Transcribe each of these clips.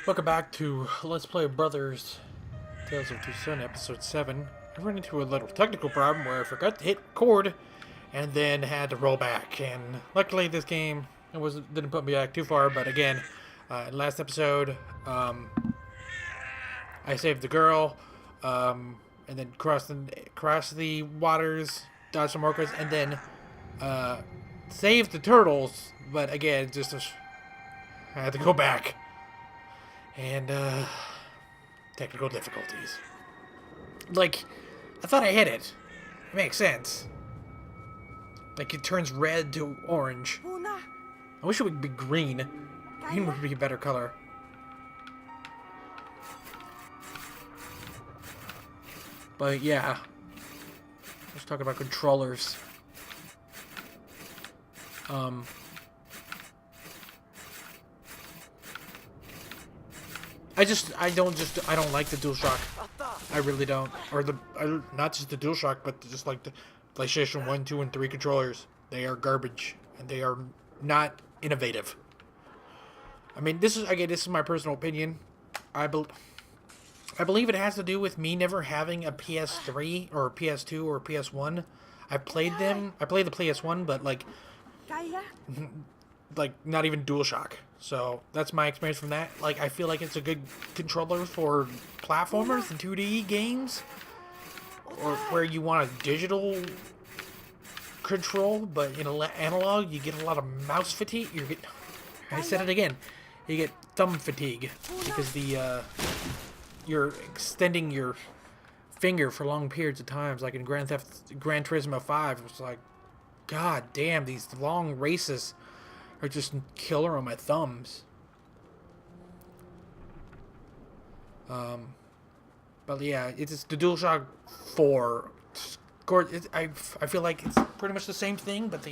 Welcome back to Let's Play Brothers Tales of Two Sons, Episode 7. I ran into a little technical problem where I forgot to hit record and then had to roll back. And luckily this game didn't put me back too far, but again, last episode, I saved the girl, and then crossed the waters, dodged some orcas, and then saved the turtles, but again, I had to go back. And, technical difficulties. Like, I thought I hit it. It makes sense. Like, it turns red to orange. I wish it would be green. Green would be a better color. But, yeah. Let's talk about controllers. I don't like the DualShock. I really don't. Or not just the DualShock, but just like the PlayStation 1, 2, and 3 controllers. They are garbage, and they are not innovative. I mean, this is my personal opinion. I believe it has to do with me never having a PS3 or a PS2 or a PS1. I played the PS1, but like not even DualShock. So that's my experience from that. Like, I feel like it's a good controller for platformers and 2D games, or where you want a digital control, but in analog, you get a lot of mouse fatigue. I said it again. You get thumb fatigue because you're extending your finger for long periods of times. Like in Gran Turismo 5, it's like, god damn, these long races are just killer on my thumbs. But yeah, it's the DualShock 4. I feel like it's pretty much the same thing, but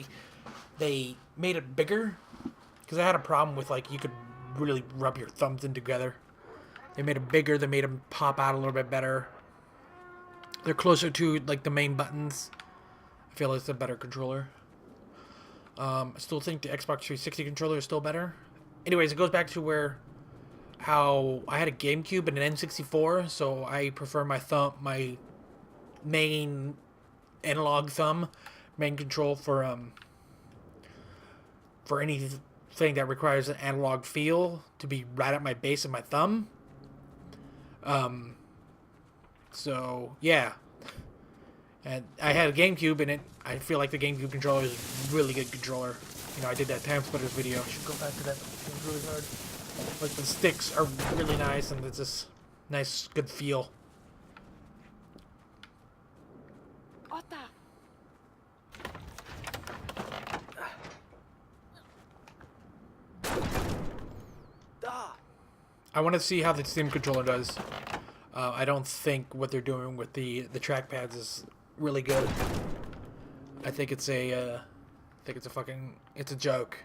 they made it bigger. Because I had a problem with, like, you could really rub your thumbs in together. They made it bigger. They made them pop out a little bit better. They're closer to, like, the main buttons. I feel it's a better controller. I still think the Xbox 360 controller is still better. Anyways, it goes back to how I had a GameCube and an N64, so I prefer my main analog main control for anything that requires an analog feel to be right at my base of my thumb. So yeah. And I had a GameCube, and I feel like the GameCube controller is a really good controller. You know, I did that Time Splitters video. I should go back to that. It was really hard. Like, the sticks are really nice, and it's this nice, good feel. I want to see how the Steam controller does. I don't think what they're doing with the trackpads is really good. I think it's a joke.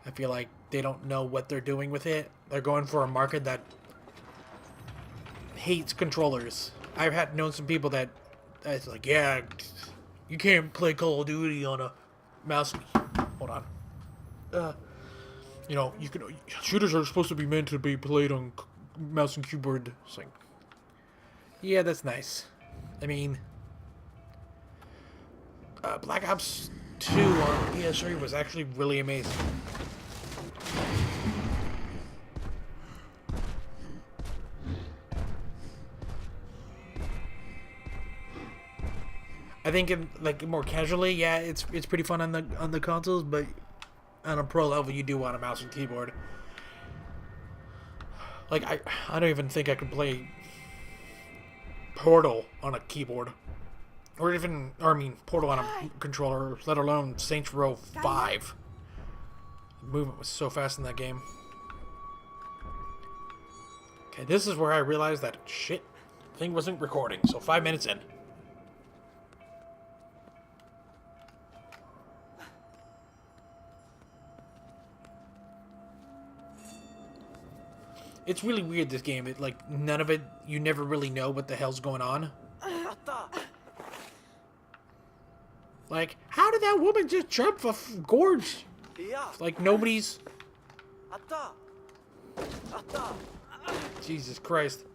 I feel like they don't know what they're doing with it. They're going for a market that hates controllers. I've known some people that's like, yeah, you can't play Call of Duty on a mouse. Hold on. You know, shooters are supposed to be meant to be played on mouse and keyboard. It's like, yeah, that's nice. I mean, Black Ops 2 on PS3 was actually really amazing. I think, more casually, yeah, it's pretty fun on the consoles, but on a pro level, you do want a mouse and keyboard. Like, I don't even think I could play Portal on a keyboard. Or Portal on a controller, let alone Saints Row 5. The movement was so fast in that game. Okay, this is where I realized that thing wasn't recording, so 5 minutes in. It's really weird, this game. None of it, you never really know what the hell's going on. Like, how did that woman just jump a gorge? Like, nobody's Jesus Christ.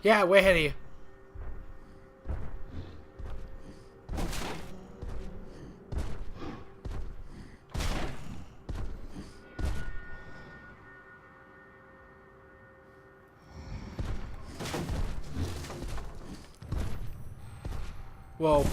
Yeah, way ahead of you. Whoa.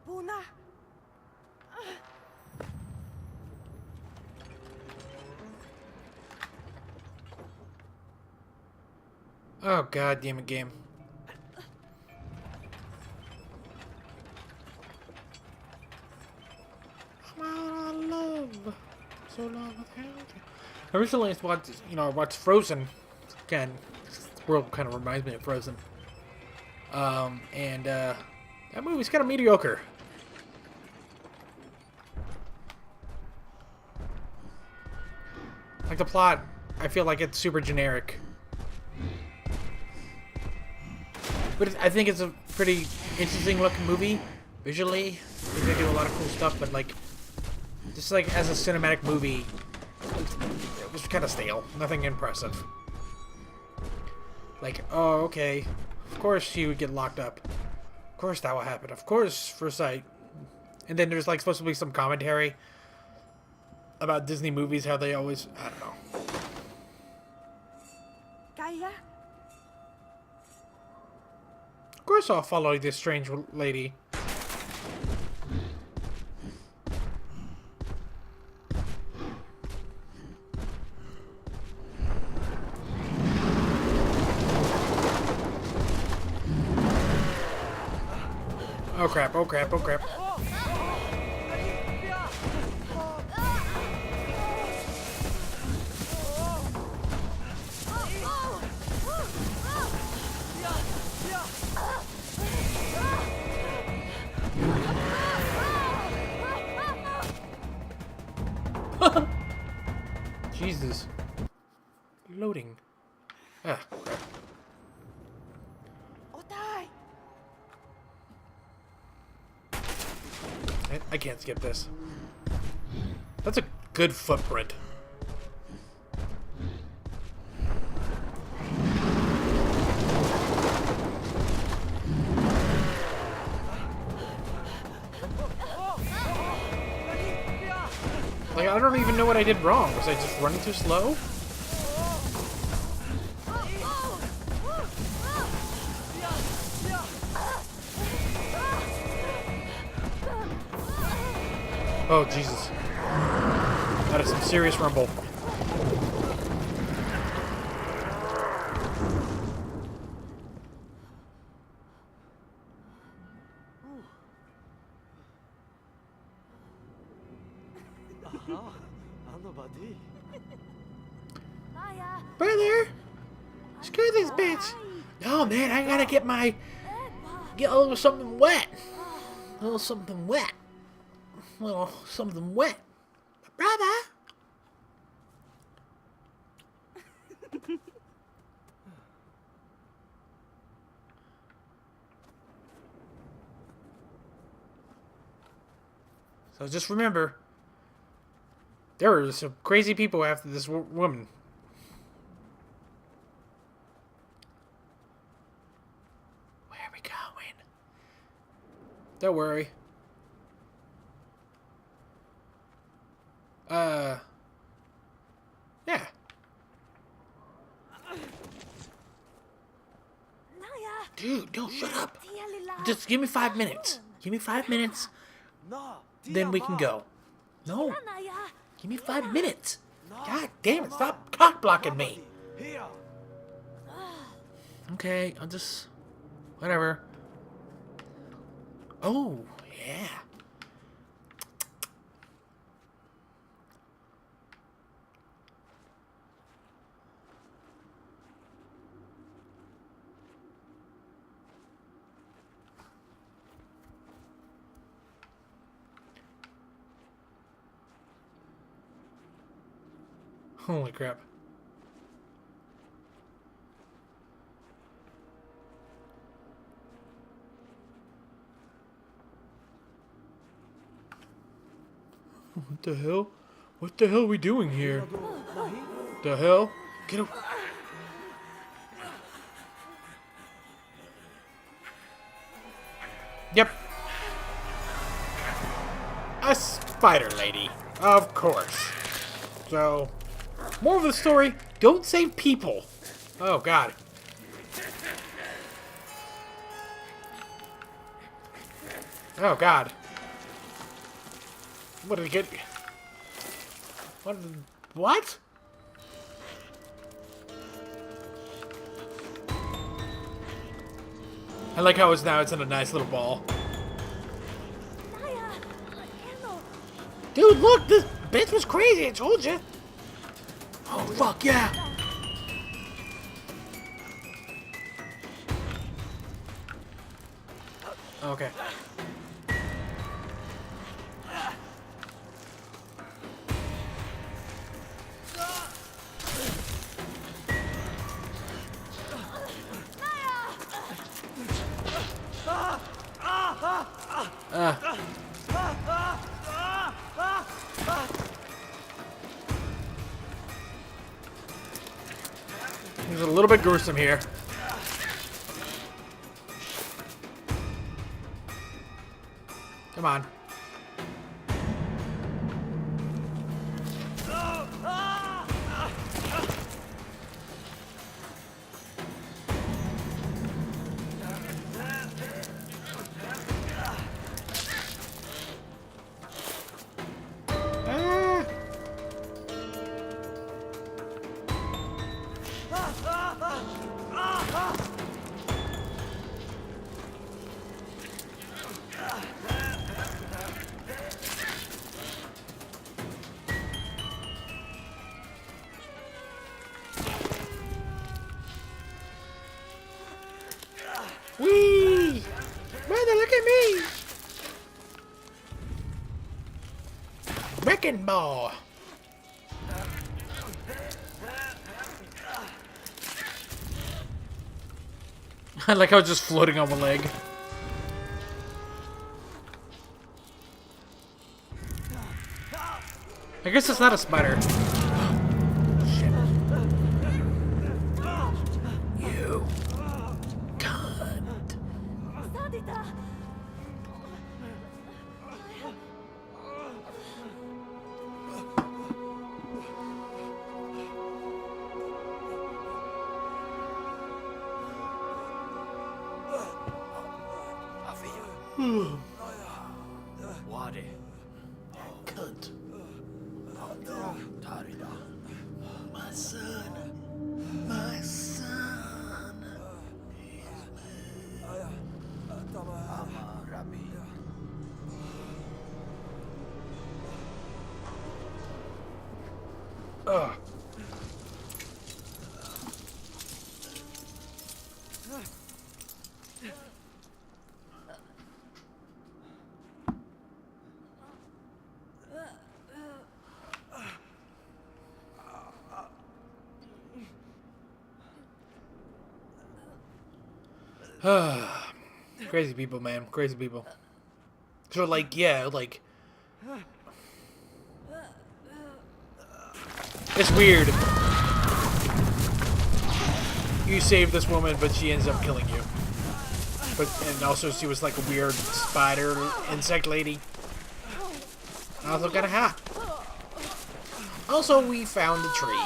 Buna. Oh, god damn it, game. I'm out of love. So love with hell. I recently watched, I watched Frozen. Again, this world kind of reminds me of Frozen. That movie's kind of mediocre. Like the plot, I feel like it's super generic. But I think it's a pretty interesting looking movie, visually. I think they do a lot of cool stuff, but like, just like as a cinematic movie, it was kind of stale. Nothing impressive. Like, oh, okay. Of course she would get locked up. Of course that will happen. Of course, first sight. And then there's like supposed to be some commentary about Disney movies, how they always, I don't know. Kaya? Of course I'll follow this strange lady. Oh crap, oh crap, oh crap. Jesus. Loading. Ah, crap. Otai! I can't skip this. That's a good footprint. Like, I don't even know what I did wrong. Was I just running too slow? Oh, Jesus. That is some serious rumble. Brother! Screw this bitch! No, man, I gotta get a little something wet. A little something wet. A little something wet. Brother! So just remember, there were some crazy people after this woman. Where are we going? Don't worry. Yeah. Dude, no, shut up. Just give me 5 minutes. Give me 5 minutes. Then we can go. No. Give me 5 minutes. God damn it, stop cock blocking me. Okay, I'll just... whatever. Oh, yeah. Holy crap. What the hell? What the hell are we doing here? The hell? Get up. Yep. A spider lady. Of course. So, more of the story, don't save people. Oh, God. Oh, God. What did it get? What? I like how it's in a nice little ball. Dude, look! This bitch was crazy, I told you! Oh, fuck yeah! Okay. It's a little bit gruesome here. Come on. Whee! Brother, look at me! Wrecking ball! I like how it's just floating on one leg. I guess it's not a spider. Shit. You cunt. Wadi. Cunt. Oh no. Tarida. My son. My son. Amarabi. Ugh. Crazy people, man. Crazy people. So, like, yeah, like... It's weird. You save this woman, but she ends up killing you. And also she was like a weird spider insect lady. Also got a hat. Also, we found the tree.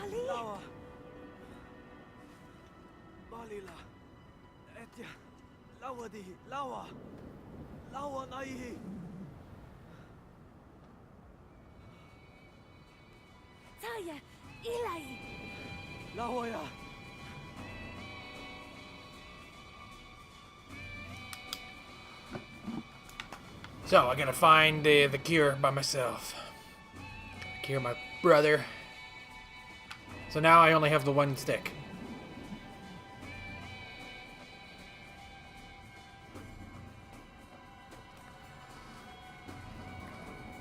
Lawa. Balila. Etja. Lawadihi. Lawa. Lawa naihi. Taya, Ilai. Lawaya. So I gotta find the cure by myself. Cure my brother. So now I only have the one stick.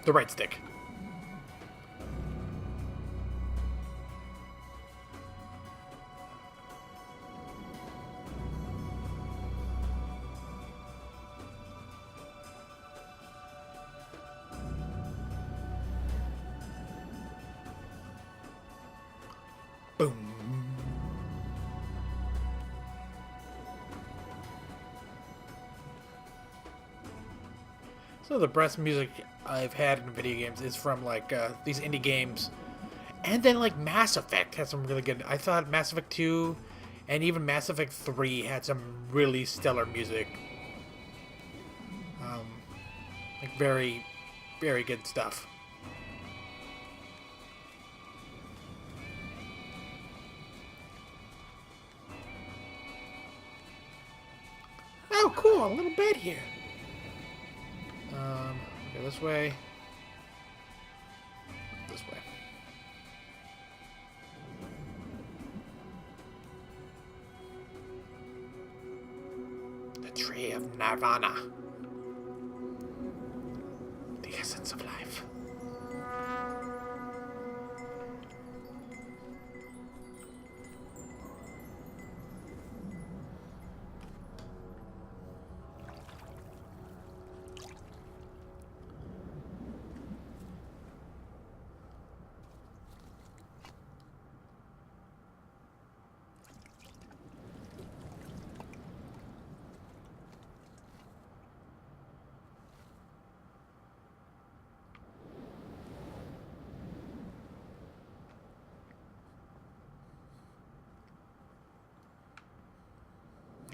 The right stick. Boom. So the best music I've had in video games is from like these indie games, and then like Mass Effect had some really good. I thought Mass Effect 2 and even Mass Effect 3 had some really stellar music. Like very, very good stuff. Oh, cool! A little bed here. Go this way. This way. The Tree of Nirvana. The essence of life.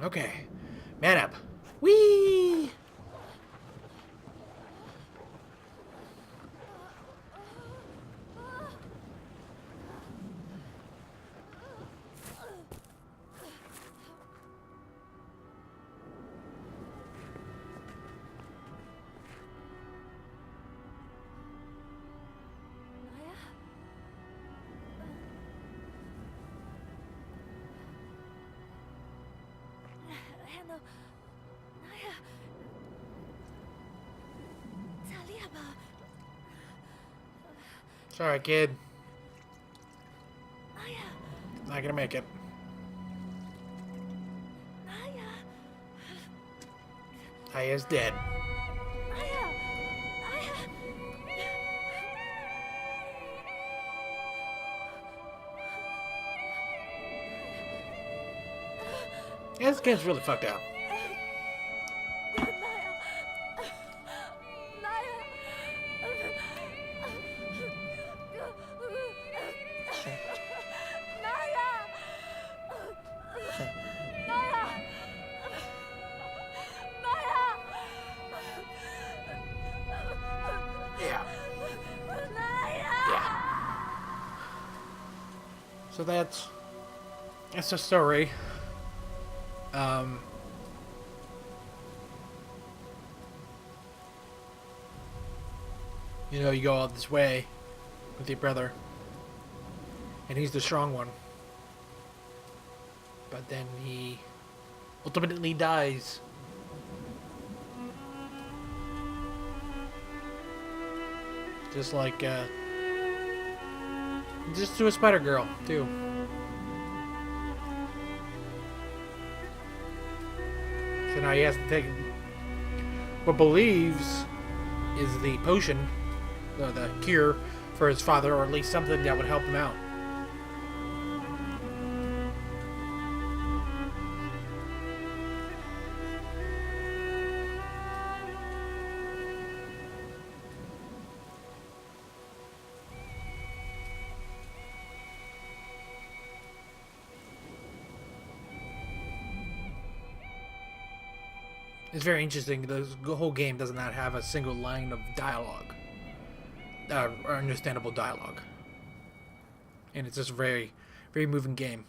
Okay. Man up. Whee! Hello. Naya. Taliaba. Sorry, kid. Naya. Not gonna make it. Naya. Aya's dead. Naya. Naya. Yeah, this game's really fucked up. Yeah. Yeah. So that's the story. You know, you go all this way with your brother, and he's the strong one. But then he ultimately dies. Just like, just to a spider girl, too. So now he has to take what believes is the potion, the cure for his father, or at least something that would help him out. It's very interesting. The whole game does not have a single line of dialogue, or understandable dialogue, and it's just a very, very moving game.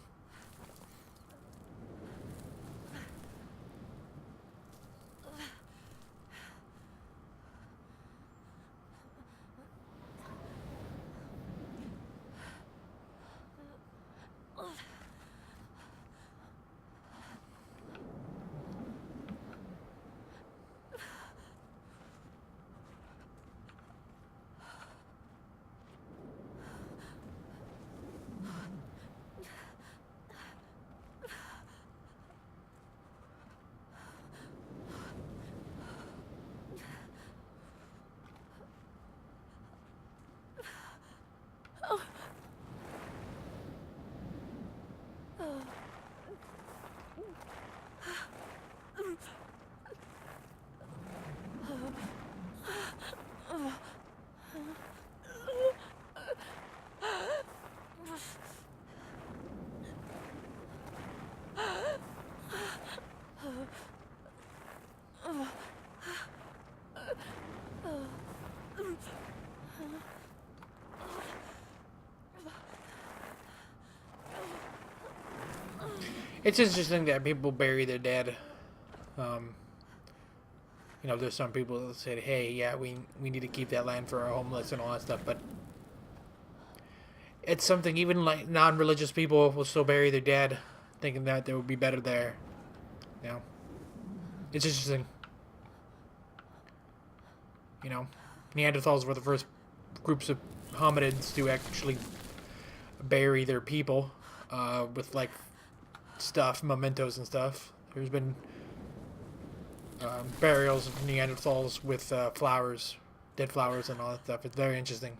It's interesting that people bury their dead. You know, there's some people that said, "Hey, yeah, we need to keep that land for our homeless and all that stuff," but it's something even like non-religious people will still bury their dead, thinking that they would be better there. You know, it's interesting. You know, Neanderthals were the first groups of hominids to actually bury their people with like stuff, mementos and stuff. There's been burials of Neanderthals with flowers, dead flowers and all that stuff. It's very interesting.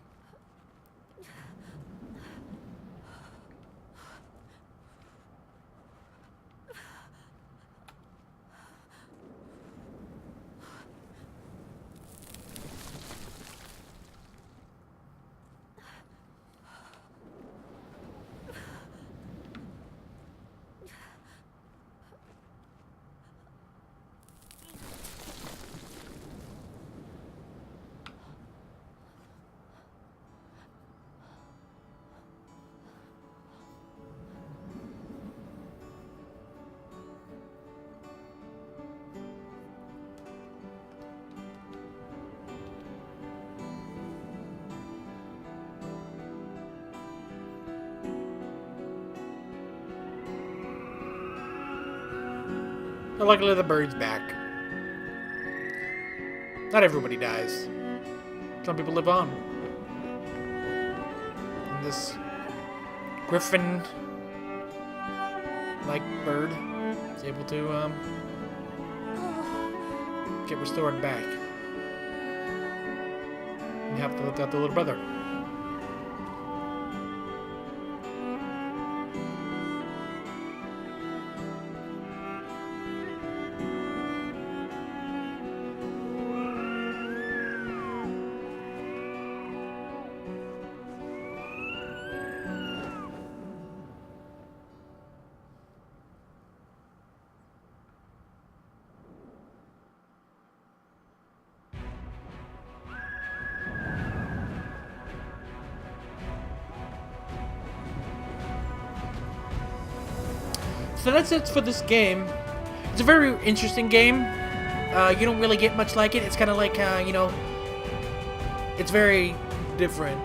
But luckily the bird's back. Not everybody dies. Some people live on. And this griffin like bird is able to get restored back. You have to look at the little brother. So that's it for this game. It's a very interesting game. You don't really get much like it. It's kind of like, you know, it's very different.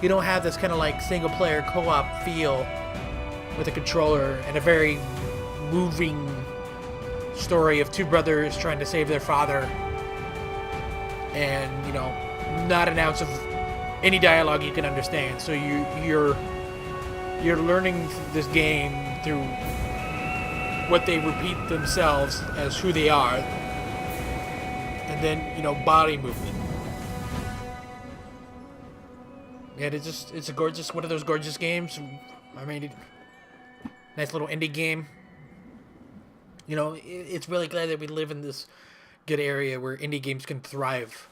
You don't have this kind of like single player co-op feel with a controller and a very moving story of two brothers trying to save their father. And, you know, not an ounce of any dialogue you can understand. So you're learning this game through what they repeat themselves as who they are, and then, you know, body movement. And it's a gorgeous, one of those gorgeous games. I mean, nice little indie game. You know, it's really glad that we live in this good area where indie games can thrive,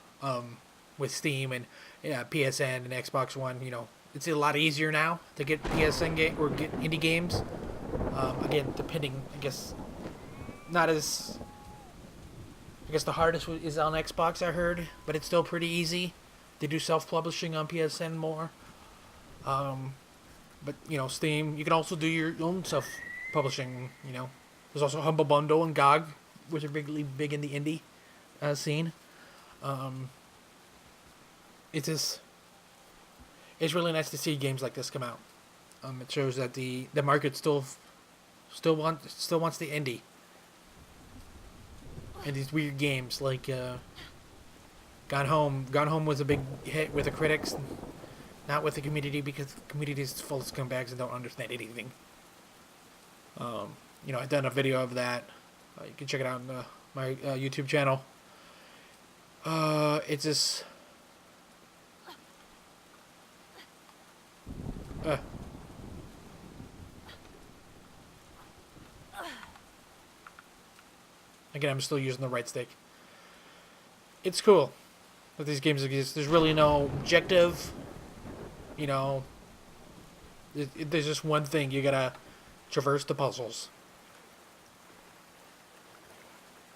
with Steam and PSN and Xbox One. You know, it's a lot easier now to get PSN game or get indie games. Again, depending, I guess, not as. I guess the hardest is on Xbox, I heard, but it's still pretty easy. They do self-publishing on PSN more. But Steam, you can also do your own self-publishing. There's also Humble Bundle and GOG, which are big in the indie scene. It's really nice to see games like this come out. It shows that the market still wants the indie. And these weird games like Gone Home. Gone Home was a big hit with the critics, not with the community, because the community is full of scumbags and don't understand anything. I've done a video of that. You can check it out on my YouTube channel. It's just. Again, I'm still using the right stick. It's cool that these games exist. There's really no objective. There's just one thing. You gotta traverse the puzzles.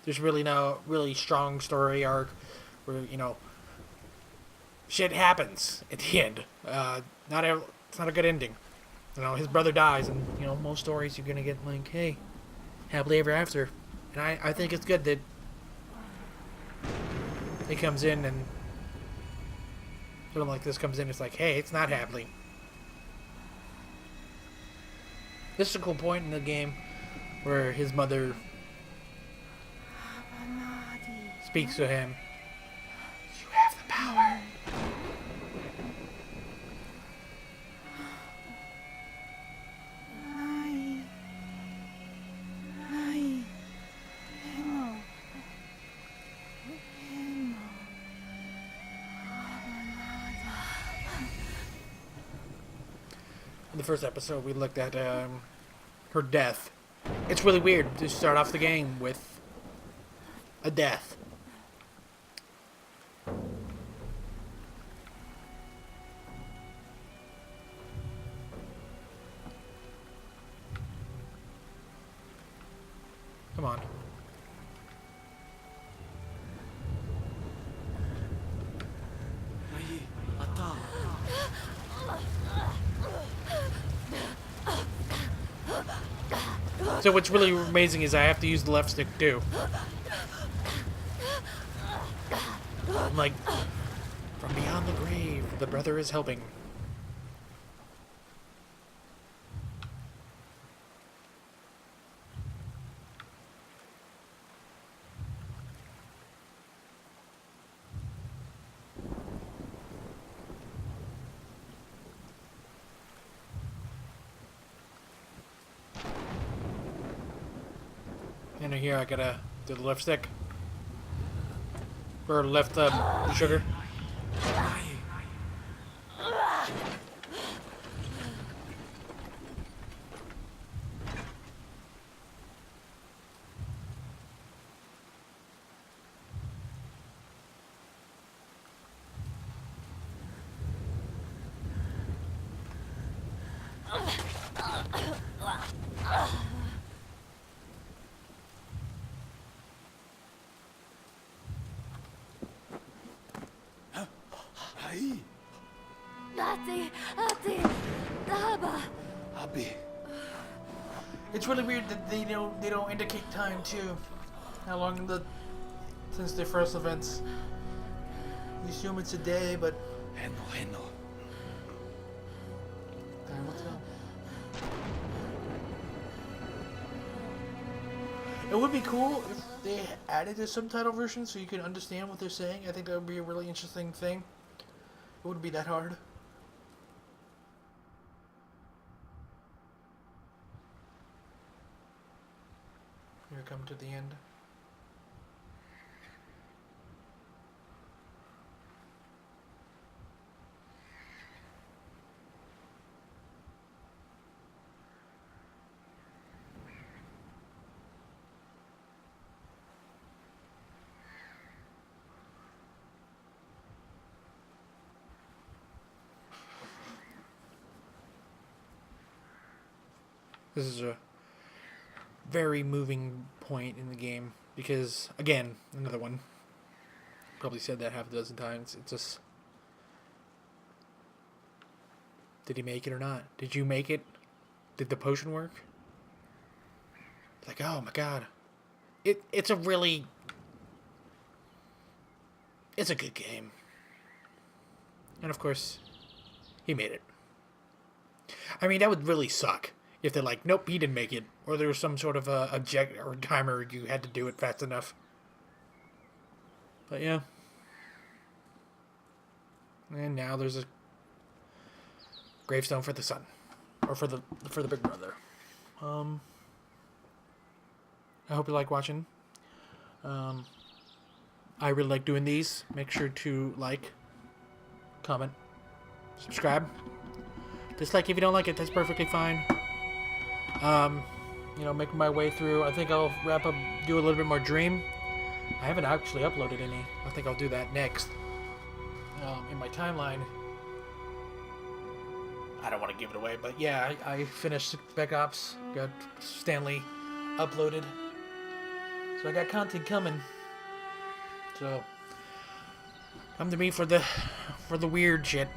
There's really no really strong story arc where, shit happens at the end. It's not a good ending. His brother dies, and, most stories you're gonna get like, hey, happily ever after. And I think it's good that it comes in and something like this comes in. It's like, hey, it's not happily. This is a cool point in the game where his mother speaks to him. You have the power. In the first episode, we looked at her death. It's really weird to start off the game with a death. Come on. Nahi, Atta. So what's really amazing is I have to use the left stick too. Like, from beyond the grave, the brother is helping. And here I gotta do the left stick. Or left sugar. Hai, Ati, Daba. Abi. It's really weird that they don't indicate time too. How long since the first events. You assume it's a day, but Heno. time will tell. It would be cool if they added a subtitle version so you could understand what they're saying. I think that would be a really interesting thing. It wouldn't be that hard. Here come to the end. This is very moving point in the game because, again, another one. Probably said that half a dozen times. It's just, did he make it or not? Did you make it? Did the potion work? Like, oh my god, it's a really, it's a good game, and of course, he made it. I mean, that would really suck if they're like, nope, he didn't make it, or there was some sort of a object or timer you had to do it fast enough. But yeah, and now there's a gravestone for the son, or for the big brother. I hope you like watching. I really like doing these. Make sure to like, comment, subscribe. Dislike if you don't like it. That's perfectly fine. You know, making my way through. I think I'll wrap up, do a little bit more Dream. I haven't actually uploaded any. I think I'll do that next. In my timeline. I don't want to give it away, but yeah, I finished Spec Ops. Got Stanley uploaded. So I got content coming. So come to me for the weird shit.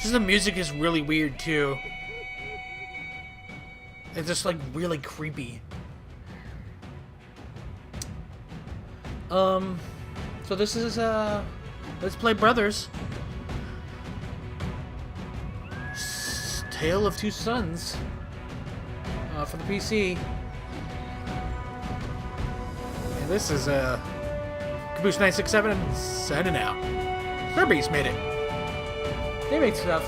Just the music is really weird too. It's just like really creepy. So this is Let's Play Brothers. Tale of Two Sons. For the PC. And this is Caboose967 signing out. Furbies made it. They make stuff.